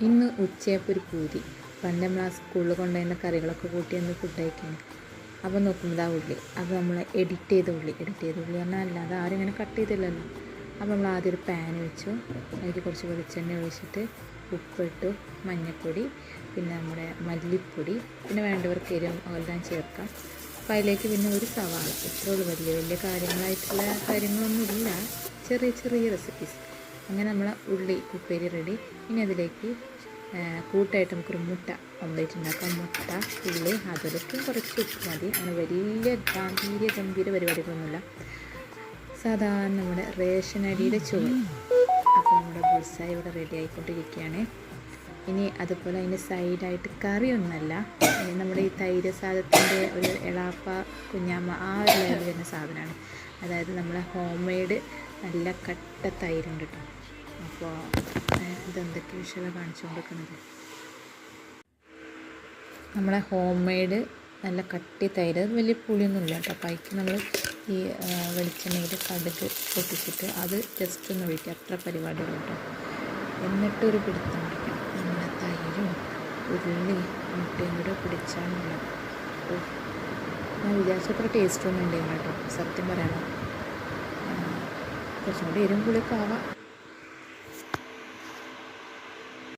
ഇന്ന് ഉച്ചയപ്പോൾ ഒരു പൂതി. പണ്ട് നമ്മൾ ആ സ്കൂളിൽ കൊണ്ടുവരുന്ന കറികളൊക്കെ കൂട്ടി ഒന്ന് ഫുഡ് കഴിക്കുകയാണ്. അപ്പോൾ നോക്കുമ്പോൾ ആ ഉള്ളി, അത് നമ്മൾ എഡിറ്റ് ചെയ്ത ഉള്ളി പറഞ്ഞാൽ അല്ലാതെ ആരും ഇങ്ങനെ കട്ട് ചെയ്തില്ലല്ലോ. അപ്പോൾ നമ്മൾ ആദ്യം ഒരു പാൻ വെച്ചു, അതിൽ കുറച്ച് വെളിച്ചെണ്ണ ഒഴിച്ചിട്ട് ഉപ്പിട്ടു, മഞ്ഞൾപ്പൊടി, പിന്നെ നമ്മുടെ മല്ലിപ്പൊടി, പിന്നെ വേണ്ടവർക്ക് എരിവും എല്ലാം ചേർക്കാം. അപ്പോൾ അതിലേക്ക് പിന്നെ ഒരു സവാള, ഇത്രയുള്ളൂ. വലിയ വലിയ കാര്യങ്ങളായിട്ടുള്ള കാര്യങ്ങളൊന്നുമില്ല, ചെറിയ ചെറിയ റെസിപ്പീസ്. അങ്ങനെ നമ്മൾ ഉള്ളി ഉപ്പേരി റെഡി. ഇനി അതിലേക്ക് കൂട്ടായിട്ട് നമുക്കൊരു മുട്ട ഓംലേറ്റ് ഉണ്ടാക്കാം. മുട്ട, ഉള്ളി, അതിലേക്ക് കുറച്ച് ഉപ്പ് മതി. അങ്ങനെ വലിയ ഗംഭീര പരിപാടികളൊന്നുമില്ല. സാധാരണ നമ്മുടെ റേഷൻ അരിയുടെ ചോറ്. അപ്പോൾ നമ്മുടെ ബുൾസായി ഇവിടെ റെഡി ആയിക്കൊണ്ടിരിക്കുകയാണ്. ഇനി അതുപോലെ അതിൻ്റെ സൈഡായിട്ട് കറിയൊന്നുമല്ല, നമ്മുടെ ഈ തൈര് സാധനത്തിൻ്റെ ഒരു എളാപ്പ കുഞ്ഞാമ്മ ആ ഒരു ലെവലിൽ വരുന്ന സാധനമാണ്. അതായത് നമ്മളെ ഹോം മെയ്ഡ് നല്ല കട്ട തൈരുണ്ട് കേട്ടോ. അപ്പോൾ ഇതെന്തൊക്കെ വിഷയം കാണിച്ചു കൊടുക്കുന്നത്, നമ്മളെ ഹോം മെയ്ഡ് നല്ല കട്ടി തൈര്, വലിയ പുളിയൊന്നുമില്ല കേട്ടോ. അപ്പോൾ അതിക്ക് നമ്മൾ ഈ വെളിച്ചെണ്ണയിൽ കടുക് പൊട്ടിച്ചിട്ട് അത് ജസ്റ്റ് ഒന്ന് ഒഴിക്കുക, അത്ര പരിപാടിയുള്ളൂ കേട്ടോ. എന്നിട്ടൊരു പിടുത്തം പിടിക്കണം. നമ്മുടെ തൈരും ഉള്ളി മുട്ടയും കൂടെ പിടിച്ചാണുള്ള. ഞാൻ വിചാരിച്ചത്ര ടേസ്റ്റൊന്നും ഉണ്ടായിരുന്നു കേട്ടോ, സത്യം പറയാനോ. കുറച്ചും കൂടി എരിവും പുളിയൊക്കെ ആവാം.